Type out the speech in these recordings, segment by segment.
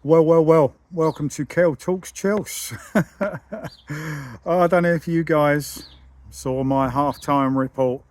Well. Welcome to Kel Talks Chelsea. I don't know if you guys saw my half-time report,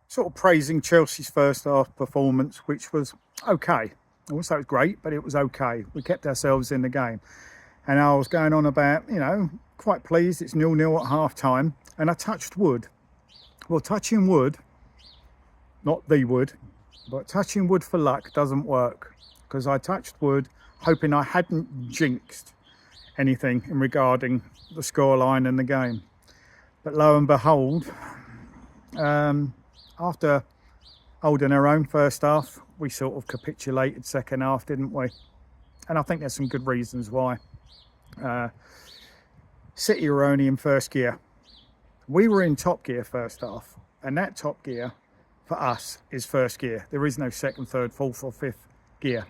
sort of praising Chelsea's first half performance, which was okay. I wouldn't say it was great, but it was okay. We kept ourselves in the game. And I was going on about, quite pleased it's 0-0 at half-time. And I touched wood. Well, touching wood, not the wood, but touching wood for luck doesn't work, because I touched wood hoping I hadn't jinxed anything in regarding the scoreline and the game. But lo and behold, after holding our own first half, we sort of capitulated second half, didn't we? And I think there's some good reasons why. City were only in first gear. We were in top gear first half, and that top gear for us is first gear. There is no second, third, fourth or fifth gear.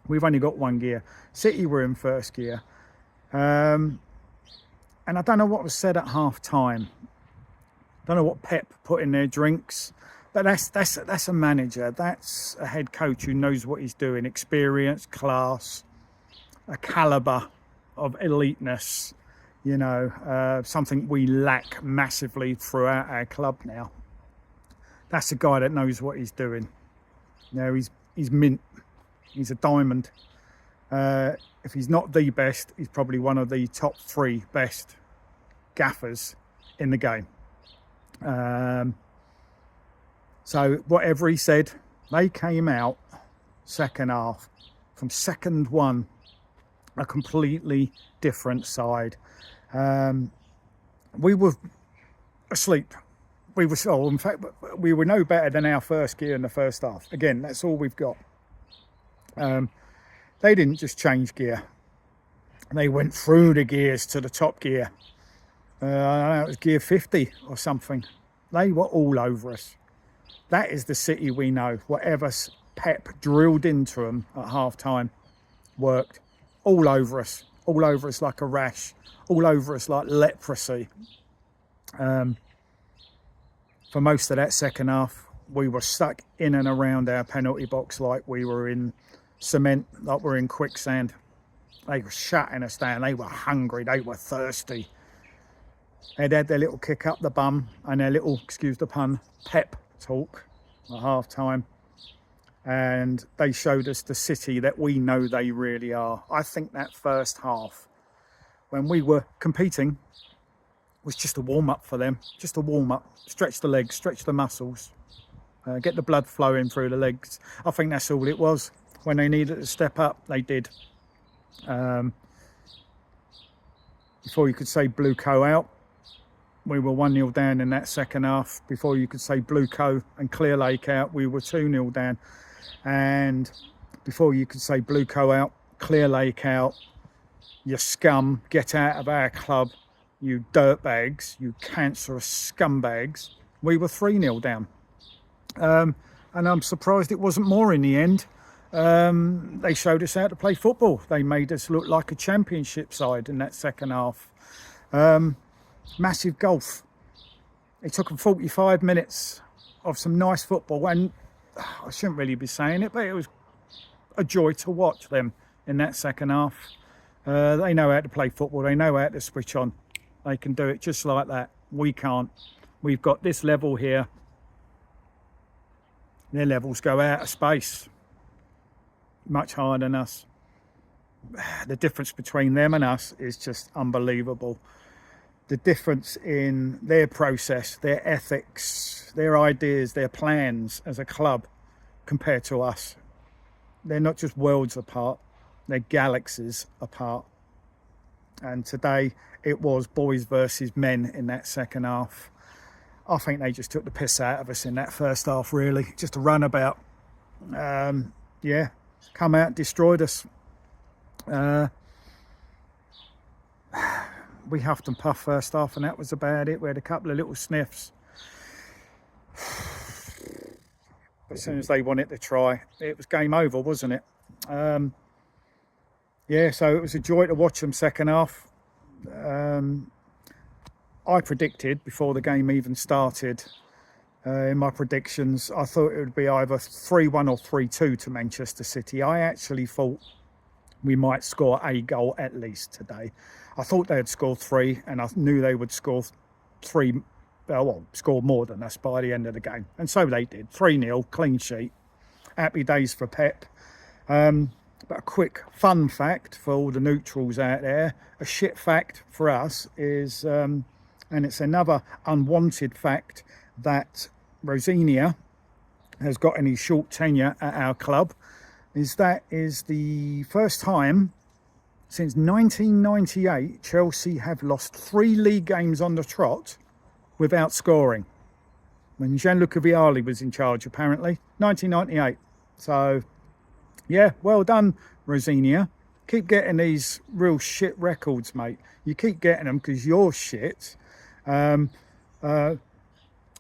We've only got one gear. City were in first gear. And I don't know what was said at half time. Don't know what Pep put in their drinks. But that's a manager. That's a head coach who knows what he's doing. Experience, class, a calibre of eliteness. Something we lack massively throughout our club now. That's a guy that knows what he's doing. He's mint. He's a diamond. If he's not the best, he's probably one of the top 3 best gaffers in the game. So whatever he said, they came out second half from second one, a completely different side. We were asleep. In fact, we were no better than our first gear in the first half. Again, that's all we've got. They didn't just change gear. They went through the gears to the top gear. I don't know, it was gear 50 or something. They were all over us. That is the City we know. Whatever Pep drilled into them at half-time worked. All over us like a rash. All over us like leprosy. For most of that second half, we were stuck in and around our penalty box like we were in cement, like we're in quicksand. They were shutting us down. They were hungry. They were thirsty. They'd had their little kick up the bum and their little, excuse the pun, pep talk at half-time. And they showed us the City that we know they really are. I think that first half, when we were competing, was just a warm-up for them. Just a warm-up. Stretch the legs, stretch the muscles, get the blood flowing through the legs. I think that's all it was. When they needed to step up, they did. Before you could say blue co out, we were 1-0 down in that second half. Before you could say blue co and Clear Lake out, we were 2-0 down. And before you could say blue co out, Clear Lake out, you scum, get out of our club, you dirtbags, you cancerous scumbags, we were 3-0 down. And I'm surprised it wasn't more in the end. They showed us how to play football. They made us look like a championship side in that second half. Massive gulf. It took them 45 minutes of some nice football, and I shouldn't really be saying it, but it was a joy to watch them in that second half. They know how to play football. They know how to switch on. They can do it just like that. We can't. We've got this level here. Their levels go out of space. Much higher than us. The difference between them and us is just unbelievable. The difference in their process, their ethics, their ideas, their plans as a club compared to us. They're not just worlds apart, they're galaxies apart. And today it was boys versus men in that second half. I think they just took the piss out of us in that first half, really. Just a runabout. Come out, destroyed us. We huffed and puffed first half, and that was about it. We had a couple of little sniffs. But as soon as they wanted to try, it was game over, wasn't it? So it was a joy to watch them second half. I predicted before the game even started in my predictions. I thought it would be either 3-1 or 3-2 to Manchester City. I actually thought we might score a goal at least today. I thought they'd score 3, and I knew they would score 3, well, score more than us by the end of the game. And so they did. 3-0, clean sheet. Happy days for Pep. But a quick fun fact for all the neutrals out there, a shit fact for us is, and it's another unwanted fact, that Rosinia has got any short tenure at our club, is the first time since 1998 Chelsea have lost 3 league games on the trot without scoring. When Gianluca Vialli was in charge, apparently, 1998. So, yeah, well done, Rosinia. Keep getting these real shit records, mate. You keep getting them because you're shit.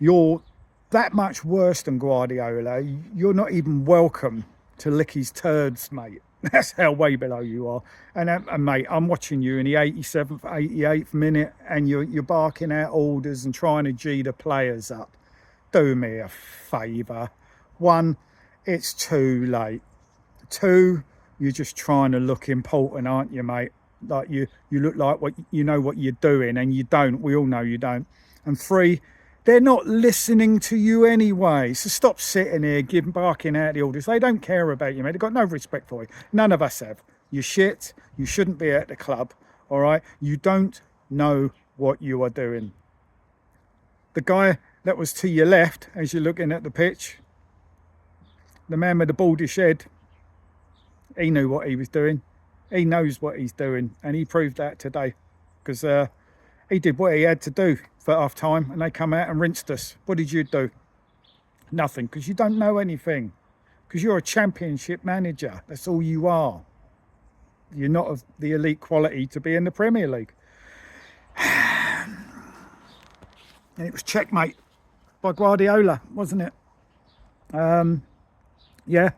You're that much worse than Guardiola. You're not even welcome to lick his turds, mate. That's how way below you are. And mate, I'm watching you in the 87th, 88th minute, and you're barking out orders and trying to G the players up. Do me a favour. 1, it's too late. 2, you're just trying to look important, aren't you, mate? Like you look like what you know what you're doing, and you don't. We all know you don't. And 3, they're not listening to you anyway. So stop sitting here barking out the orders. They don't care about you, mate. They've got no respect for you. None of us have. You're shit. You shouldn't be at the club. All right? You don't know what you are doing. The guy that was to your left, as you're looking at the pitch, the man with the baldish head, he knew what he was doing. He knows what he's doing, and he proved that today, because he did what he had to do for half time, and they come out and rinsed us. What did you do? Nothing, because you don't know anything, because you're a championship manager. That's all you are. You're not of the elite quality to be in the Premier League. And it was checkmate by Guardiola, wasn't it? Yeah.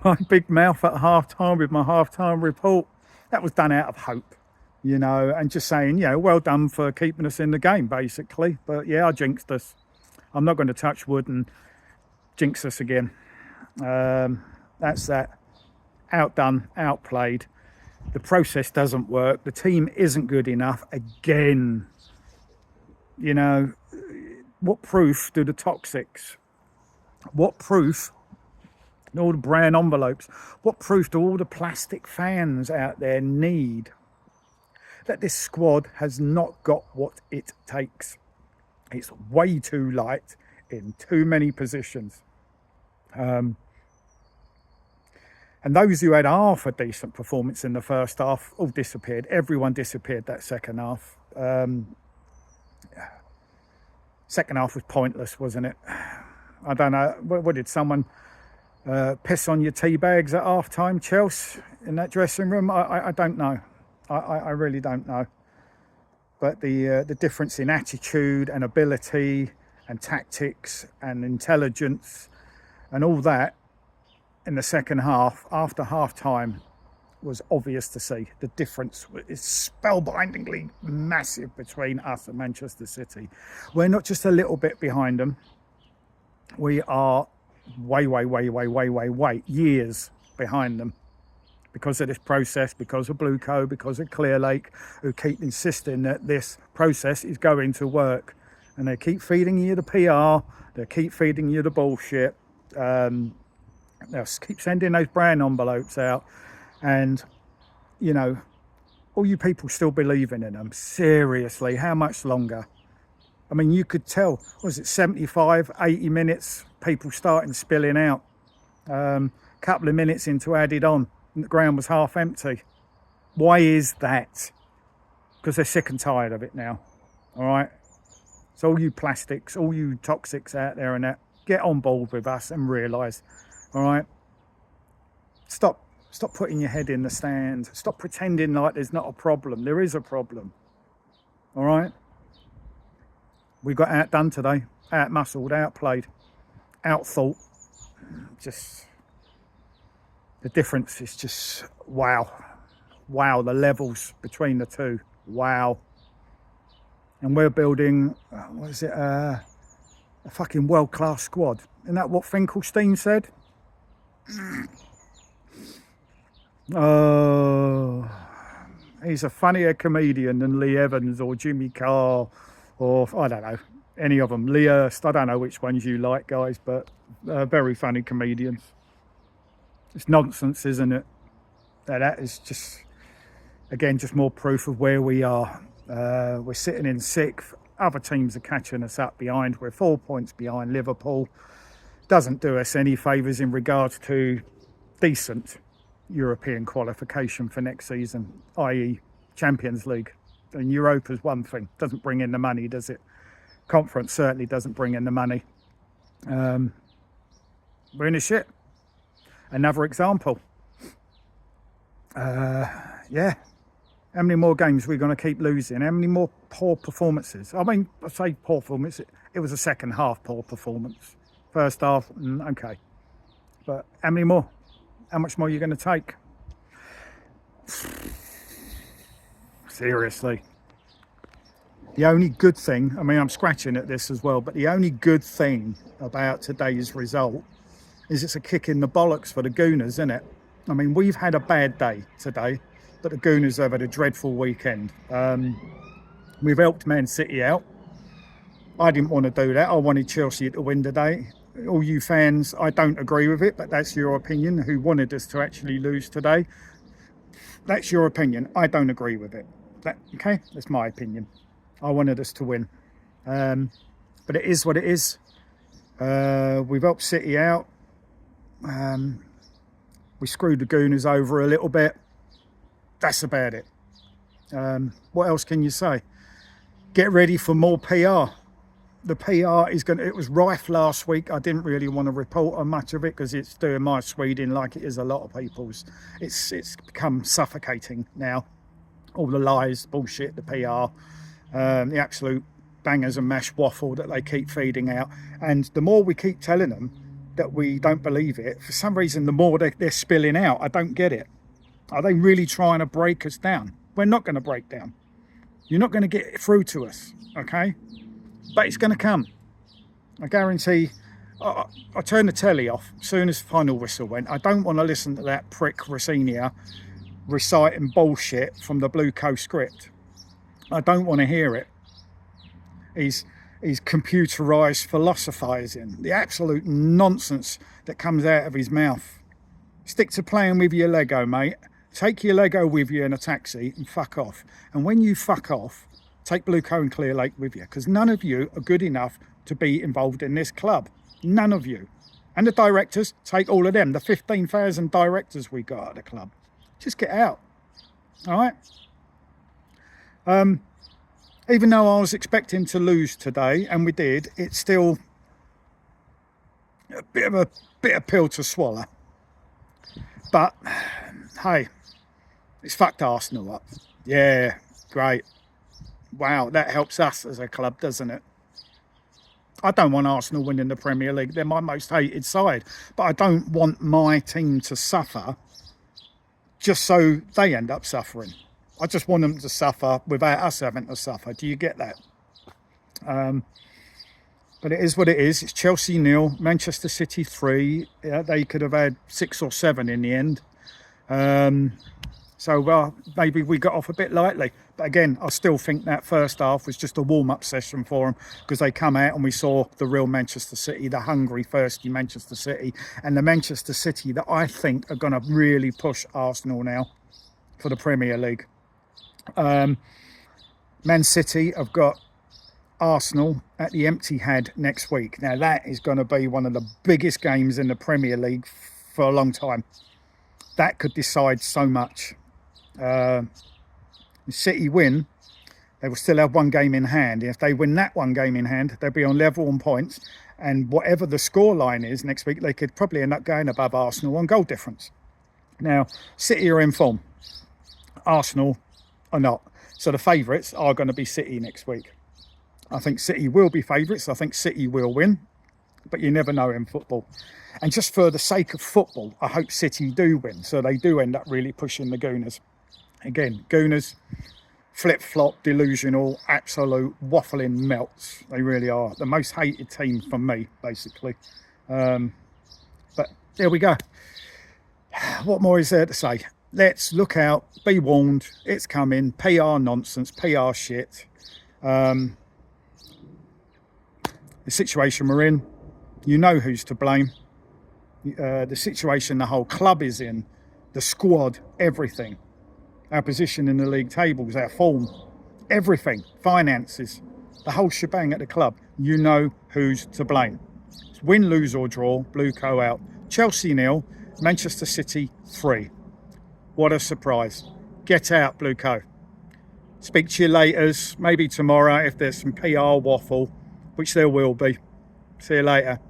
My big mouth at half-time with my half-time report, that was done out of hope, you know, and just saying, you know, well done for keeping us in the game, basically. But yeah, I jinxed us. I'm not going to touch wood and jinx us again. That's that. Outdone, outplayed. The process doesn't work. The team isn't good enough again. You know, what proof do the toxics, what proof do all the brown envelopes, what proof do all the plastic fans out there need that this squad has not got what it takes? It's way too light in too many positions. And those who had half a decent performance in the first half all disappeared. Everyone disappeared that second half. Second half was pointless, wasn't it? I don't know. What did someone piss on your tea bags at half time, Chelsea, in that dressing room? I don't know. I really don't know. But the difference in attitude and ability and tactics and intelligence and all that in the second half, after half time, was obvious to see. The difference is spellbindingly massive between us and Manchester City. We're not just a little bit behind them. We are way years behind them because of this process, because of Blue Co, because of Clear Lake, who keep insisting that this process is going to work. And they keep feeding you the PR, they keep feeding you the bullshit. They'll keep sending those brown envelopes out. And, you know, all you people still believing in them. Seriously, how much longer? I mean, you could tell, was it 75, 80 minutes, people starting spilling out. Couple of minutes into added on, and the ground was half empty. Why is that? Because they're sick and tired of it now. All right? So all you plastics, all you toxics out there and that, get on board with us and realise, all right? Stop putting your head in the sand. Stop pretending like there's not a problem. There is a problem. All right? We got outdone today, out-muscled, outplayed, out-thought. Just, the difference is just, wow. Wow, the levels between the two. Wow. and we're building, what is it, a fucking world-class squad. Isn't that what Finkelstein said? Oh, he's a funnier comedian than Lee Evans or Jimmy Carr or, I don't know, any of them. Lee Hurst, I don't know which ones you like, guys, but very funny comedians. It's nonsense, isn't it? That is just, again, just more proof of where we are. We're sitting in sixth. Other teams are catching us up behind. We're 4 points behind Liverpool. Doesn't do us any favours in regards to decent European qualification for next season, i.e. Champions League. And Europa's one thing. Doesn't bring in the money, does it? Conference certainly doesn't bring in the money. We're in a shit. Another example. Yeah. How many more games are we going to keep losing? How many more poor performances? I mean, I say poor performance. It was a second half poor performance. First half, okay. But how many more? How much more are you going to take? Seriously. The only good thing, I mean, I'm scratching at this as well, but the only good thing about today's result is it's a kick in the bollocks for the Gooners, isn't it? I mean, we've had a bad day today, but the Gooners have had a dreadful weekend. We've helped Man City out. I didn't want to do that. I wanted Chelsea to win today. All you fans, I don't agree with it, but that's your opinion, who wanted us to actually lose today. That's your opinion. I don't agree with it. Okay? That's my opinion. I wanted us to win. But it is what it is. We've helped City out. We screwed the Gooners over a little bit. That's about it. What else can you say? Get ready for more PR. The PR is going to, it was rife last week. I didn't really want to report on much of it because it's doing my Sweden like it is a lot of people's. It's become suffocating now. All the lies, bullshit, the PR, the absolute bangers and mash waffle that they keep feeding out. And the more we keep telling them that we don't believe it, for some reason, the more they're spilling out. I don't get it. Are they really trying to break us down? We're not going to break down. You're not going to get through to us, okay? But it's going to come. I guarantee. I turned the telly off as soon as the final whistle went. I don't want to listen to that prick Rossinia reciting bullshit from the Blue Coast script. I don't want to hear it. He's computerised philosophising. The absolute nonsense that comes out of his mouth. Stick to playing with your Lego, mate. Take your Lego with you in a taxi and fuck off. And when you fuck off, take Blue Coat and Clear Lake with you, because none of you are good enough to be involved in this club. None of you. And the directors, take all of them. The 15,000 directors we got at the club. Just get out. All right? Even though I was expecting to lose today, and we did, it's still a bit of pill to swallow. But, hey, it's fucked Arsenal up. Yeah, great. Wow, that helps us as a club, doesn't it? I don't want Arsenal winning the Premier League. They're my most hated side. But I don't want my team to suffer just so they end up suffering. I just want them to suffer without us having to suffer. Do you get that? But it is what it is. It's Chelsea 0, Manchester City 3. Yeah, they could have had 6 or 7 in the end. So maybe we got off a bit lightly. But again, I still think that first half was just a warm-up session for them, because they come out and we saw the real Manchester City, the hungry, thirsty Manchester City, and the Manchester City that I think are going to really push Arsenal now for the Premier League. Man City have got Arsenal at the Etihad next week. Now that is going to be one of the biggest games in the Premier League for a long time. That could decide so much. City win, they will still have one game in hand. If they win that one game in hand, they'll be on level on points, and whatever the scoreline is next week, they could probably end up going above Arsenal on goal difference. Now, City are in form. Arsenal are not. So the favourites are going to be City next week. I think City will be favourites. I think City will win. But you never know in football. And just for the sake of football, I hope City do win. So they do end up really pushing the Gooners. Again, Gooners, flip-flop, delusional, absolute waffling melts. They really are the most hated team for me, basically. But there we go. What more is there to say? Let's look out, be warned, it's coming. PR nonsense, PR shit. The situation we're in, you know who's to blame. The situation the whole club is in, the squad, everything. Our position in the league tables, our form, everything, finances, the whole shebang at the club. You know who's to blame. It's win, lose or draw, Blue Co out. Chelsea 0, Manchester City 3. What a surprise. Get out, Blue Co. Speak to you later, maybe tomorrow if there's some PR waffle, which there will be. See you later.